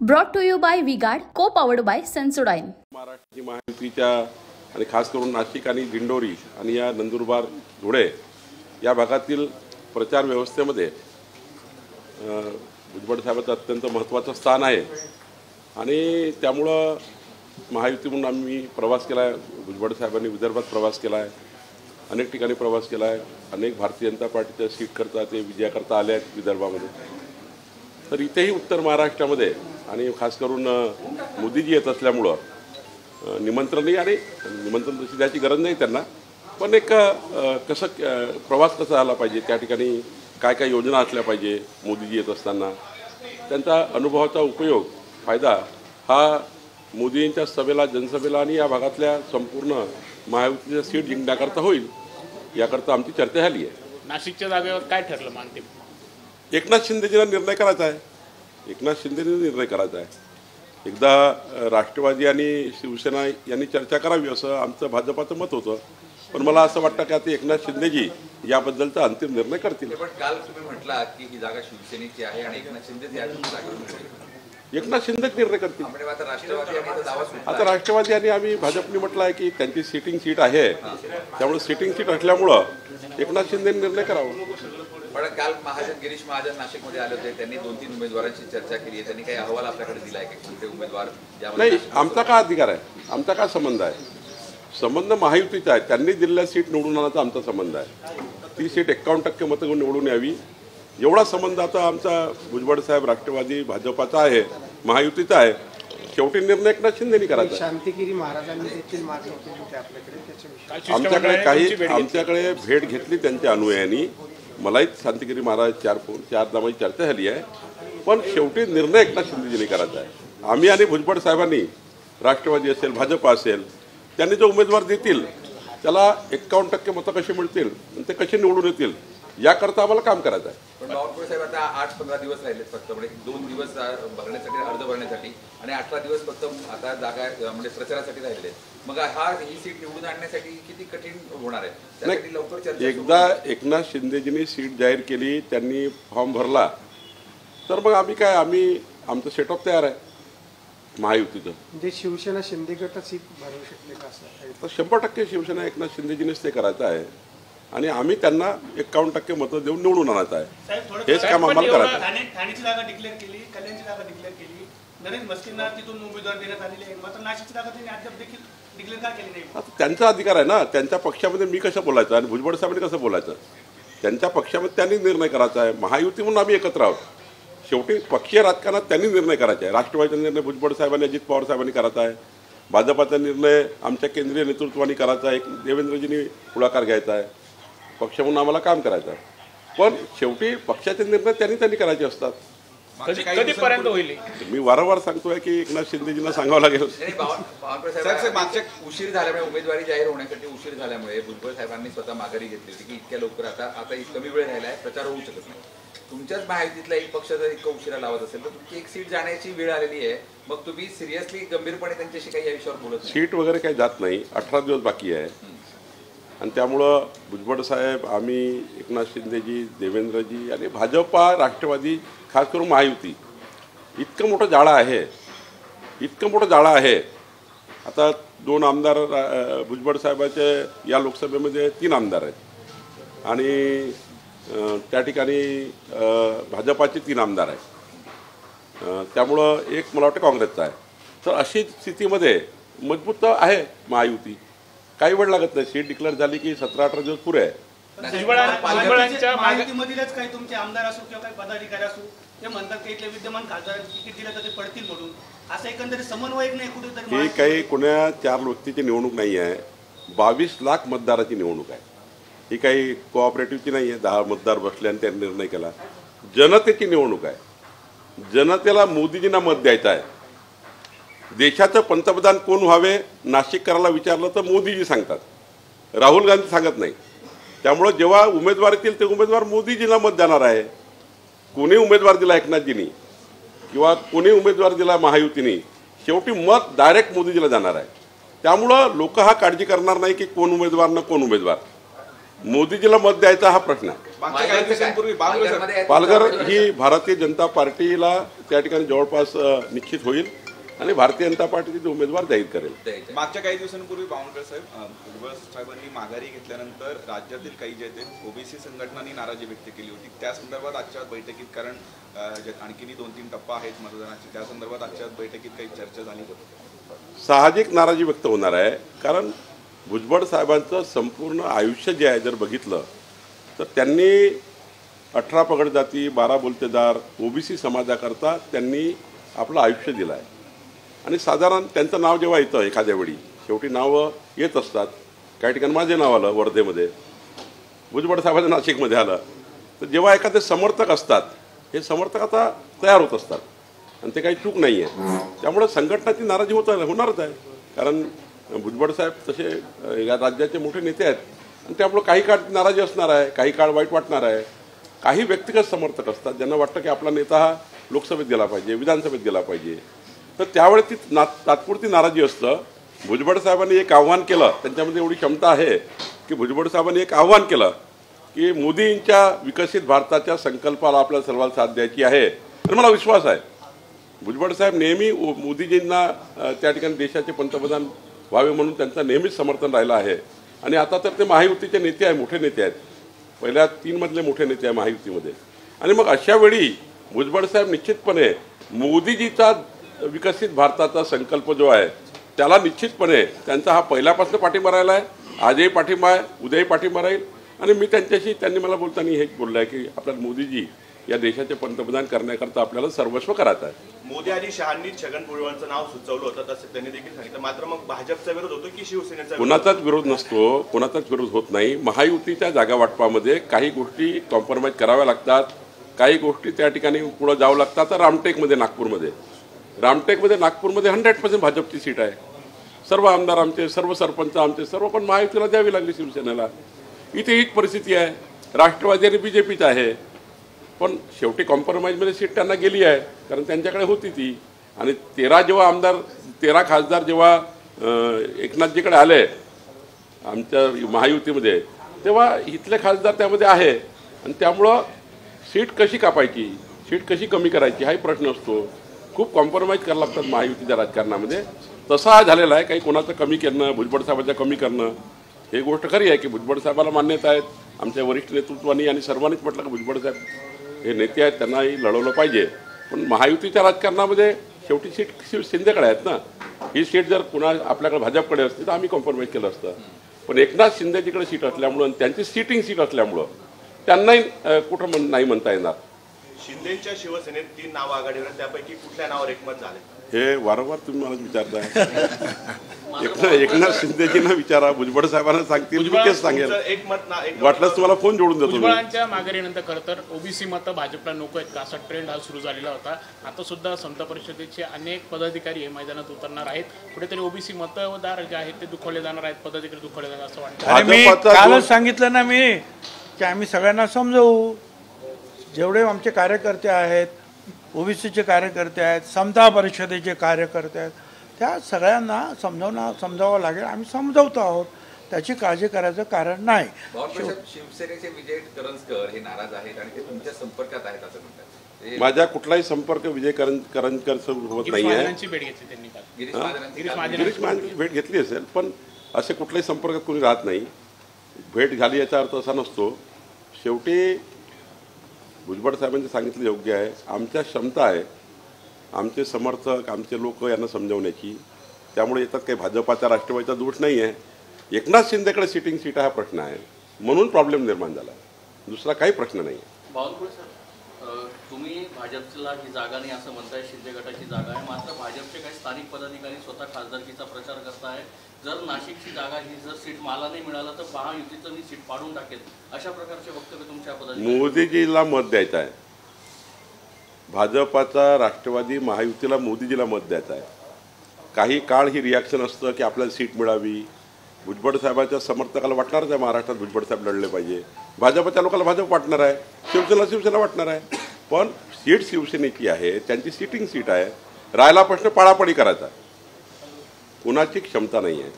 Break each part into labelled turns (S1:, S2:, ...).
S1: Brought to you by V-Guard, co-powered by Sensodyne.
S2: महाराष्ट्राची महायुतीच्या आणि खास करून नाशिक आणि दिंडोरी आणि या नंदुरबार धुळे या भागातील प्रचार व्यवस्थेमध्ये भुजबळ साहेबांचं अत्यंत महत्त्वाचं स्थान आहे आणि त्यामुळं महायुती म्हणून आम्ही प्रवास केला आहे। भुजबळ साहेबांनी विदर्भात प्रवास केला आहे, अनेक ठिकाणी प्रवास केला आहे, अनेक भारतीय जनता पार्टीच्या सीटकरता ते विजयाकरता आले आहेत विदर्भामध्ये। तर इथेही उत्तर महाराष्ट्रामध्ये आणि खास करून मोदीजी येत असल्यामुळं निमंत्रणही आणि निमंत्रण तशी द्यायची गरज नाही त्यांना, पण एक कसं प्रवास कसा झाला पाहिजे, त्या ठिकाणी काय काय योजना असल्या पाहिजे, मोदीजी येत असताना त्यांचा अनुभवाचा उपयोग फायदा हा मोदींच्या सभेला जनसभेला आणि या भागातल्या संपूर्ण महायुतीच्या सीट जिंकण्याकरता होईल, याकरता आमची चर्चा झाली आहे।
S3: नाशिकच्या जागेवर काय ठरलं मानते?
S2: एकनाथ शिंदेजींना निर्णय करायचा आहे, एकनाथ शिंदेने निर्णय करायचा आहे। एकदा राष्ट्रवादी आणि शिवसेना यांनी चर्चा करावी असं आमचं भाजपाचं मत होतं, पण मला असं वाटतं की आता एकनाथ शिंदेजी याबद्दलचा अंतिम निर्णय करतील।
S4: पण काल तुम्ही म्हटला की ही जागा शिवसेनेची आहे आणि एकनाथ शिंदे
S2: एकनाथ शिंदेच निर्णय करतील। आता राष्ट्रवादी आणि आम्ही भाजपने म्हटलं आहे की त्यांची सिटिंग सीट आहे, त्यामुळे सिटिंग सीट असल्यामुळं एकनाथ शिंदेने निर्णय करावा।
S4: पण काल गिरीश महाजन नाशिकमध्ये आले होते, त्यांनी 2-3 उमेदवारांची चर्चा केली आहे, त्यांनी काही अहवाल आपल्याकडे दिला आहे की कोणते उमेदवार?
S2: नाही, आमचा काय अधिकार आहे, आमचा काय संबंध आहे? संबंध महायुतीचा आहे, त्यांनी दिलेल्या सीट निवडून आणण्याचा आमचा संबंध आहे। ती सीट 51% मतं घेऊन निवडून यावी एवढा संबंध आता आमचा भुजबळ साहेब राष्ट्रवादी भाजपाचा आहे, महायुतीचा आहे। शेवटी निर्णय एकनाथ शिंदेनी करायचा।
S5: शांतिगिरी महाराजांनी देखील मागणी केली होती आपल्याकडे, त्याच्याविषयी
S2: आमच्याकडे भेट घेतली त्यांच्या अनुयायांनी, मलाही शांतिगिरी महाराज चारदामाची चर्चा झाली आहे, पण शेवटी निर्णय एकनाथ शिंदेजींनी करायचा आहे। आम्ही आणि भुजबळ साहेबांनी राष्ट्रवादी असेल भाजप असेल त्यांनी जो उमेदवार देतील त्याला 51% मतं कशी मिळतील आणि ते कसे निवडून येतील याकरता आम्हाला काम करायचं आहे।
S4: पण बावनकुळे साहेब आता 8-15 दिवस राहिले फक्त, म्हणजे 2 दिवस भरण्यासाठी अर्ज भरण्यासाठी आणि 18 दिवस फक्त आता जागा म्हणजे प्रचारासाठी राहिले। मग ही सीट निवडून आणण्यासाठी किती कठीण होणार आहे? त्यासाठी लवकर चर्चा।
S2: एकदा एकनाथ शिंदेजींनी सीट जाहीर केली, त्यांनी फॉर्म भरला, तर मग आम्ही आमचं सेटअप तयार आहे महायुतीचं।
S5: म्हणजे शिवसेना शिंदे गट सीट भरू शकते का असं?
S2: तर 100% शिवसेना एकनाथ शिंदेजींनीच ते करायचं आहे आणि आम्ही त्यांना 51% मतं देऊन निवडून आणायचं आहे। हेच काम आम्हाला करायचं आहे।
S3: ठाण्याची जागा डिक्लेअर केली, कल्याणची जागा डिक्लेअर केली, नरेंद्र मस्कींना तिथून उमेदवार देण्यात आलेले आहे, मात्र नाशिकची जागा त्यांनी अद्याप देखील डिक्लेअर का केली नाही?
S2: आता त्यांचा अधिकार आहे ना, त्यांच्या पक्षामध्ये मी कसं बोलायचं आणि भुजबळ साहेबांनी कसं बोलायचं? त्यांच्या पक्षामध्ये त्यांनी निर्णय करायचा आहे, महायुती म्हणून आम्ही एकत्र आहोत। शेवटी पक्षीय राजकारणात त्यांनी निर्णय करायचा आहे। राष्ट्रवादीचा निर्णय भुजबळ साहेबांनी अजित पवार साहेबांनी करायचा आहे, भाजपाचा निर्णय आमच्या केंद्रीय नेतृत्वाने करायचा आहे, देवेंद्रजींनी पुढाकार घ्यायचा आहे, पक्ष म्हणून आम्हाला काम करायचं आहे। पण शेवटी पक्षाचे निर्णय त्यांनी करायचे असतात।
S3: कधीपर्यंत होईल?
S2: मी वारंवार सांगतोय की एकनाथ शिंदेजींना सांगावं लागेल।
S4: मागच्या उशीर झाल्यामुळे, उमेदवारी जाहीर होण्यासाठी उशीर झाल्यामुळे भुजबळ साहेबांनी स्वतः माघारी घेतली होती की इतक्या लवकर आता कमी वेळ राहिला आहे, प्रचार होऊ शकत नाही। तुमच्याच महायुतीतला एक पक्ष जर इतका उशिरा लावत असेल तर तुमची एक सीट जाण्याची वेळ आलेली आहे, मग तुम्ही सिरियसली गंभीरपणे त्यांच्याशी काही या विषयावर बोलत नाही?
S2: सीट वगैरे काही जात नाही, 18 दिवस बाकी आहे आणि त्यामुळं भुजबळ साहेब, आम्ही, एकनाथ शिंदेजी, देवेंद्रजी आणि भाजपा, राष्ट्रवादी, खास करून महायुती इतकं मोठं जाळं आहे। आता 2 आमदार भुजबळ साहेबाचे या लोकसभेमध्ये 3 आमदार आहेत आणि त्या ठिकाणी भाजपाचे 3 आमदार आहेत, त्यामुळं एक मला वाटतं काँग्रेसचा आहे। तर अशी स्थितीमध्ये मजबूत आहे महायुती, काही वेळ लागत नाही। सीट डिक्लेअर झाली की 17-18 दिवस पुरे आहे।
S3: माहितीमधीलच काही तुमचे आमदार असो किंवा काही पदाधिकारी असो ते म्हणतात की इथले विद्यमान खासदार तिकीट दिलं तर ते पडतील म्हणून, असं एकंदरीत समन्वयक नाही कुठेतरी?
S2: ही काही कोण्या 4 व्यक्तीची निवडणूक नाही आहे, 22 लाख मतदाराची निवडणूक आहे। ही काही कोऑपरेटिव्हची नाही आहे, 10 मतदार बसले आणि त्यांनी निर्णय केला। जनतेची निवडणूक आहे, जनतेला मोदीजींना मत द्यायचं आहे। देशाचं पंतप्रधान कोण व्हावे नाशिककराला विचारलं तर मोदीजी सांगतात, राहुल गांधी सांगत नाही। त्यामुळे जेव्हा उमेदवार येतील ते उमेदवार मोदीजींना मत देणार आहे। कोणी उमेदवार दिला एकनाथजींनी किंवा कोणी उमेदवार दिला महायुतीने, शेवटी मत डायरेक्ट मोदीजीला जाणार आहे। त्यामुळं लोक हा काळजी करणार नाही की कोण उमेदवार ना कोण उमेदवार, मोदीजीला मत द्यायचा हा प्रश्न आहे.
S6: मागच्या काही दिवसांपूर्वी
S2: पालघर ही भारतीय जनता पार्टीला त्या ठिकाणी जवळपास निश्चित होईल आणि भारतीय जनता पार्टीचे उमेदवार जाहीर करेल.
S6: मागच्या काही दिवसांपूर्वी बावनकुळे साहेब, भुजबळ साहेबांनी माघारी घेतल्यानंतर राज्यातील काही जे ते ओबीसी संघटनांनी नाराजी व्यक्त केली होती. त्या संदर्भात आजच्या बैठकीत, कारण आणखीन 2-3 टप्पा आहेत मतदानाचे, त्या संदर्भात आजच्या बैठकीत काही चर्चा झाली होती.
S2: साहजिक नाराजी व्यक्त होणार आहे, कारण भुजबळ साहेबांचं संपूर्ण आयुष्य जे आहे जर बघितलं तर त्यांनी 18 पगड जाती, 12 बोलतेदार, ओबीसी समाजाकरता त्यांनी आपलं आयुष्य दिलं आहे. आणि साधारण त्यांचं नाव जेव्हा येतं एखाद्या वेळी, शेवटी नावं येत असतात. काही ठिकाणी माझे नाव आलं वर्धेमध्ये, भुजबळ साहेबांचं नाशिकमध्ये आलं. तर जेव्हा एखादे समर्थक असतात, हे समर्थक आता तयार होत असतात आणि ते काही चूक नाही आहे. त्यामुळे संघटनाची नाराजी होणारच आहे, कारण भुजबळ साहेब तसे या राज्याचे मोठे नेते आहेत आणि त्यामुळे काही काळ नाराजी असणार आहे, काही काळ वाईट वाटणार आहे. काही व्यक्तिगत समर्थक असतात ज्यांना वाटतं की आपला नेता हा लोकसभेत गेला पाहिजे, विधानसभेत गेला पाहिजे, तर त्यावेळेस ती तात्पुरती नाराजी असतं. भुजबळ साहेबांनी एक आव्हान केलं, त्यांच्यामध्ये एवढी क्षमता आहे की भुजबळ साहेबांनी एक आव्हान केलं की मोदींच्या विकसित भारताच्या संकल्पाला आपल्याला सर्वांना साथ द्यायची आहे. आणि मला विश्वास आहे भुजबळ साहेब नेहमी मोदीजींना त्या ठिकाणी देशाचे पंतप्रधान व्हावे म्हणून त्यांचं नेहमीच समर्थन राहिलं आहे. आणि आता तर ते महायुतीचे नेते आहे, मोठे नेते आहेत, पहिल्या 3 मधले मोठे नेते आहे महायुतीमध्ये. आणि मग अशा वेळी भुजबळ साहेब निश्चितपणे मोदीजीचा विकसित भारताचा संकल्प जो आहे त्याला निश्चितपणे त्यांचा हा पहिल्यापासून पाठिंबा राहिला आहे, आजही पाठिंबा आहे, उद्याही पाठिंबा राहील. आणि मी त्यांनी मला बोलताना हेच बोललं आहे की आपल्याला मोदीजी या देशाचे पंतप्रधान करण्याकरता आपल्याला सर्वस्व करायचं आहे.
S7: मोदी आणि शहांनी छगन भुजबळांचं नाव सुचवलं होतं, तसं त्यांनी देखील सांगितलं. मात्र मग भाजपचा विरोध होतो की शिवसेनेचा?
S2: कोणाचाच विरोध नसतो, कोणाचाच विरोध होत नाही. महायुतीच्या जागा वाटपामध्ये काही गोष्टी कॉम्प्रोमाइज कराव्या लागतात, काही गोष्टी त्या ठिकाणी पुढे जावं लागतात. तर रामटेकमध्ये नागपूरमध्ये 100% भाजपची सीट आहे. सर्व आमदार आमचे, सर्व सरपंच आमचे, सर्व पण महायुतीला द्यावी लागली शिवसेनेला. इथे हीच परिस्थिती आहे. राष्ट्रवादी आणि बीजेपीच आहे, पण शेवटी कॉम्प्रोमाइजमध्ये सीट त्यांना गेली आहे, कारण त्यांच्याकडे होती ती. आणि 13 खासदार जेव्हा एकनाथजीकडे आले आमच्या महायुतीमध्ये, तेव्हा इथले खासदार त्यामध्ये आहे. आणि त्यामुळं सीट कशी कापायची, सीट कशी कमी करायची हाही प्रश्न असतो. खूप कॉम्प्रोमाइज करायला लागतात महायुतीच्या राजकारणामध्ये. तसा हा झालेला आहे. काही कोणाचं कमी करणं, भुजबळ साहेबांचं कमी करणं, ही गोष्ट खरी आहे की भुजबळ साहेबाला मान्यता आहेत. आमच्या वरिष्ठ नेतृत्वानी आणि सर्वांनीच म्हटलं की भुजबळ साहेब हे नेते आहेत, त्यांनाही लढवलं पाहिजे. पण महायुतीच्या राजकारणामध्ये शेवटी सीट शिंदेकडे आहेत ना. ही सीट जर पुन्हा आपल्याकडे भाजपकडे असते तर आम्ही कॉम्प्रोमाइज केलं असतं. पण एकनाथ शिंदेजीकडे सीट असल्यामुळं, त्यांची सिटिंग सीट असल्यामुळं त्यांनाही कुठं नाही म्हणता येणार.
S7: शिंदेच्या शिवसेनेत 3 नावं आघाडीवर, त्यापैकी कुठल्या नावावर एकमत झाले?
S2: हे वारंवार तुम्ही मला विचारताय. एकनाथ शिंदेजींना विचारा, भुजबळ साहेबांना सांगतील, मी तेच सांगेल. वाटल्यास तुम्हाला फोन जोडून देतो.
S8: भुजबळांच्या माघारीनंतर खरं तर ओबीसी मतं भाजपला नको आहेत का, असा ट्रेंड हा सुरू झालेला होता. आता सुद्धा समता परिषदेचे अनेक पदाधिकारी हे मैदानात उतरणार आहेत. कुठेतरी ओबीसी मतदार जे आहेत ते दुखवले जाणार आहेत, पदाधिकारी दुखवले जाणार असं वाटतं.
S5: मी कालच सांगितलं ना मी की आम्ही सगळ्यांना समजवू. जेवढे आमचे कार्यकर्ते आहेत, ओबीसीचे कार्यकर्ते आहेत, समता परिषदेचे कार्यकर्ते आहेत, त्या सगळ्यांना समजावं लागेल. आम्ही समजवतो आहोत, त्याची काळजी करायचं कारण नाही.
S4: शिवसेनेचे विजय करंजकर हे नाराज आहेत आणि ते तुमच्या संपर्कात आहेत असं म्हणतात.
S2: माझ्या कुठलाही संपर्क विजय करंजकर सोबत नाही आहे. गिरीश महाजनांची भेट घेतली असेल, पण असे कुठल्याही संपर्कात कोणी राहत नाही. भेट झाली याचा अर्थ असा नसतो. शेवटी भुजबळ साहेबांनी सांगितलं योग्य आहे. आमच्या क्षमता आहे, आमचे समर्थक, आमचे लोक यांना समजवण्याची. त्यामुळे येतात काही भाजपाचा, राष्ट्रवादीचा दोष नाही आहे. एकनाथ शिंदेकडे सिटिंग सीट हा प्रश्न आहे, म्हणून प्रॉब्लेम निर्माण झाला, दुसरा काही प्रश्न नाही आहे.
S9: बावनकुळे सर, तुम्ही भाजपला ही जागा नाही असं म्हणताय, शिंदे गटाची जागा आहे. मात्र भाजपचे काही स्थानिक पदाधिकारी स्वतः खासदारकीचा प्रचार करताय. जर नाशिकची जागा ही जर सीट मला नाही मिळालं तर महायुतीचं मी सीट पाडून टाकेल, अशा प्रकारचे वक्तव्य तुमच्या पदाधिकारी.
S2: मोदीजीला मत द्यायचं आहे. भाजपाचा, राष्ट्रवादी, महायुतीला मोदीजीला मत द्यायचं आहे. काही काळ ही रिॲक्शन असतं की आपल्याला सीट मिळावी. भुजबळ साहेबांच्या समर्थकाला वाटणारच आहे महाराष्ट्रात भुजबळ साहेब लढले पाहिजे. भाजपच्या लोकांना भाजप वाटणार आहे, शिवसेना वाटणार आहे. पण सीट शिवसेनेची आहे, त्यांची सिटिंग सीट आहे. राहिला प्रश्न पाडापाडी करायचा. कुणाची क्षमता नाही आहे.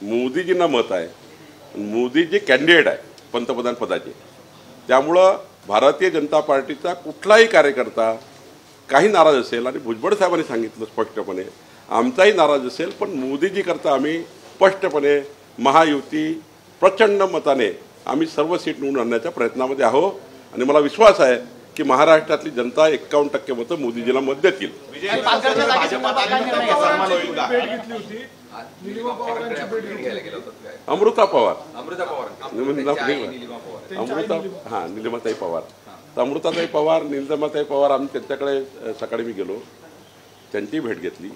S2: मोदीजींना मत आहे, मोदी जे कॅन्डिडेट आहे पंतप्रधान पदाचे, त्यामुळं भारतीय जनता पार्टीचा कुठलाही कार्यकर्ता काही नाराज असेल, आणि भुजबळ साहेबांनी सांगितलं स्पष्टपणे आमचाही नाराज असेल, पण मोदीजी करता आम्ही स्पष्टपणे महायुती प्रचंड मताने आम्ही सर्व सीट निवडून आणण्याच्या प्रयत्नामध्ये आहोत. आणि मला विश्वास आहे की महाराष्ट्रातली जनता 51% मतं मोदीजीला मत देतील. अमृता पवार, निलिमाताई पवार, तर अमृताताई पवार, निलिमाताई पवार, आम्ही त्यांच्याकडे सकाळी मी गेलो, त्यांची भेट घेतली.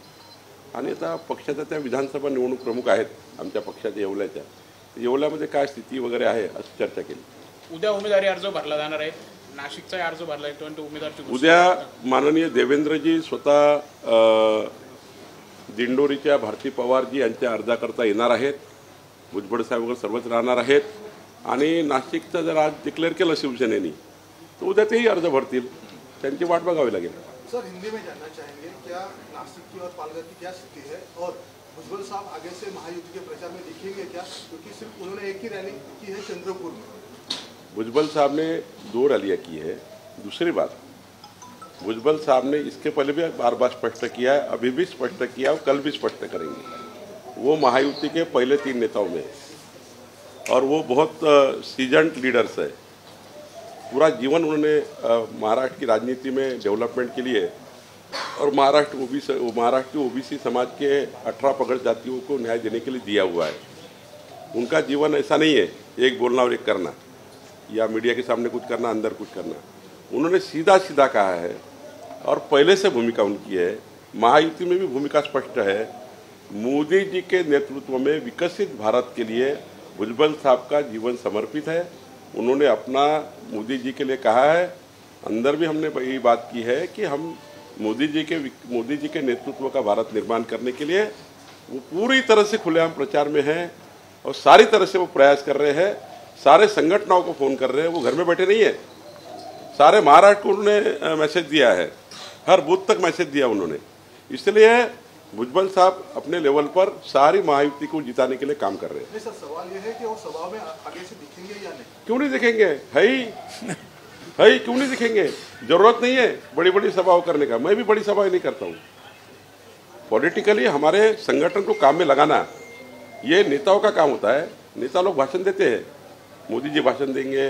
S2: आणि आता पक्षाच्या त्या विधानसभा निवडणूक प्रमुख आहेत आमच्या पक्षाच्या येवल्याच्या, येवल्यामध्ये काय स्थिती वगैरे आहे अशी चर्चा केली.
S8: उद्या उमेदवारी अर्ज भरला जाणार आहे, नाशिकचा अर्ज भरला आहे, उमेदवार
S2: उद्या माननीय देवेंद्रजी स्वतः दिंडोरीच्या भारती पवारजी यांच्या अर्जाकरता येणार आहेत. भुजबळ साहेब वगैरे सर्वच राहणार आहेत. आणि नाशिकचं जर आज डिक्लेअर केलं शिवसेनेनी तर उद्या तेही अर्ज भरतील, त्यांची वाट बघावी लागेल.
S10: सर, हिंदी में जानना चाहेंगे क्या नासिक की और पालघर की क्या स्थिति है, और भुजबल साहब आगे से महायुति के प्रचार में दिखेंगे क्या, क्योंकि सिर्फ उन्होंने एक ही रैली की है चंद्रपुर में.
S2: भुजबल साहब ने 2 रैलियाँ की है. दूसरी बात, भुजबल साहब ने इसके पहले भी बार बार स्पष्ट किया है, अभी भी स्पष्ट किया और कल भी स्पष्ट करेंगे. वो महायुति के पहले 3 नेताओं में, और वो बहुत सीजन्ड लीडर्स है. पूरा जीवन उन्होंने महाराष्ट्र की राजनीति में डेवलपमेंट के लिए और महाराष्ट्र ओबीसी समाज के 18 पगड़ जातियों को न्याय देने के लिए दिया हुआ है. उनका जीवन ऐसा नहीं है एक बोलना और एक करना, या मीडिया के सामने कुछ करना, अंदर कुछ करना. उन्होंने सीधा सीधा कहा है, और पहले से भूमिका उनकी है. महायुति में भी भूमिका स्पष्ट है. मोदी जी के नेतृत्व में विकसित भारत के लिए भुजबल साहब का जीवन समर्पित है. उन्होंने अपना मोदी जी के लिए कहा है. अंदर भी हमने ये बात की है कि हम मोदी जी के नेतृत्व का भारत निर्माण करने के लिए वो पूरी तरह से खुलेआम प्रचार में हैं, और सारी तरह से वो प्रयास कर रहे हैं. सारे संगठनों को फ़ोन कर रहे हैं, वो घर में बैठे नहीं है. सारे महाराष्ट्र को उन्होंने मैसेज दिया है, हर बूथ तक मैसेज दिया उन्होंने. इसलिए भुजबल साहब अपने लेवल पर सारी महायुति को जिताने के लिए काम कर रहे हैं.
S10: सर, सवाल ये है कि वो सभा में आगे से दिखेंगे या नहीं?
S2: क्यों नहीं दिखेंगे, है ही क्यों नहीं दिखेंगे. जरूरत नहीं है बड़ी बड़ी सभाओं करने का. मैं भी बड़ी सभाएं नहीं करता हूँ. पॉलिटिकली हमारे संगठन को काम में लगाना ये नेताओं का काम होता है. नेता लोग भाषण देते हैं, मोदी जी भाषण देंगे,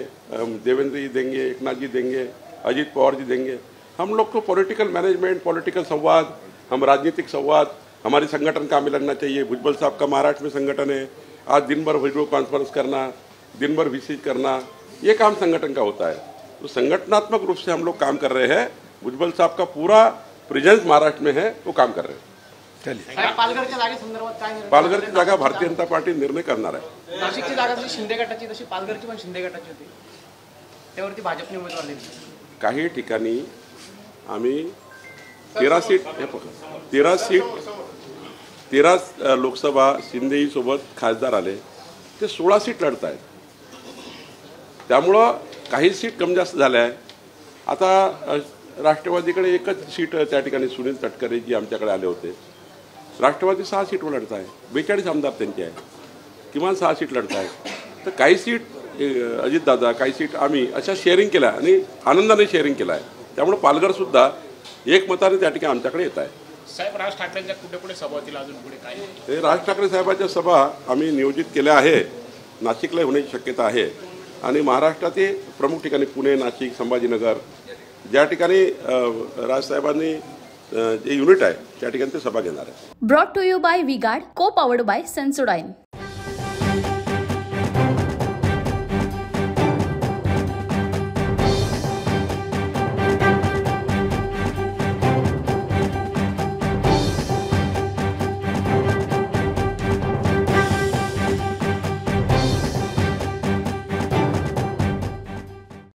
S2: देवेंद्र जी देंगे, एकनाथ जी देंगे, अजीत पवार जी देंगे. हम लोग को पॉलिटिकल मैनेजमेंट, पॉलिटिकल संवाद, हम राजनीतिक संवाद, हमारे संगठन काम में लगना चाहिए. भुजबल साहब का महाराष्ट्र में संगठन है. आज दिन भर वीडियो कॉन्फ्रेंस करना, दिन भर विजिट करना, ये काम संगठन का होता है. तो संगठनात्मक रूप से हम लोग काम कर रहे हैं. भुजबल साहब का पूरा प्रेजेंस महाराष्ट्र में है, वो काम कर रहे हैं.
S5: चलिए,
S3: पालघरच्या जागेसंदर्भात काय निर्णय?
S2: पालघरची जागा भारतीय जनता पार्टी निर्णय करणार आहे.
S3: नाशिकची जागा जशी शिंदे गटाची तशी पालघरची पण शिंदे गटाची होती, त्यावरती भाजपने उमेदवार दिले.
S2: काही ठिकाणी आम्ही 13 लोकसभा शिंदेही सोबत खासदार आले, ते 16 सीट लढत आहेत. त्यामुळं काही सीट कमी जास्त झाल्या आहे. आता राष्ट्रवादीकडे एकच सीट त्या ठिकाणी सुनील तटकरे जी आमच्याकडे आले होते. राष्ट्रवादी 6 सीटवर लढत आहे. 42 आमदार त्यांचे आहे, किमान 6 सीट लढत आहे. तर काही सीट अजितदादा, काही सीट आम्ही अशा शेअरिंग केल्या आणि आनंदाने शेअरिंग केला आहे. त्यामुळे पालघरसुद्धा एक मताने त्या ठिकाणी आमच्याकडे येत आहे.
S8: साहेब, राज ठाकरेंच्या कुठे कुठे सभा होतील अजून पुढे काय?
S2: हे राज ठाकरे साहेबांच्या सभा आम्ही नियोजित केल्या आहे. नाशिकला होण्याची शक्यता आहे. आणि महाराष्ट्रातील प्रमुख ठिकाणी पुणे, नाशिक, संभाजीनगर ज्या ठिकाणी राजसाहेबांनी जे युनिट आहे त्या ठिकाणी ते सभा घेणार आहे.
S1: Brought to you bye V-Guard, को पॉवर्ड बाय सेन्सोडाइन.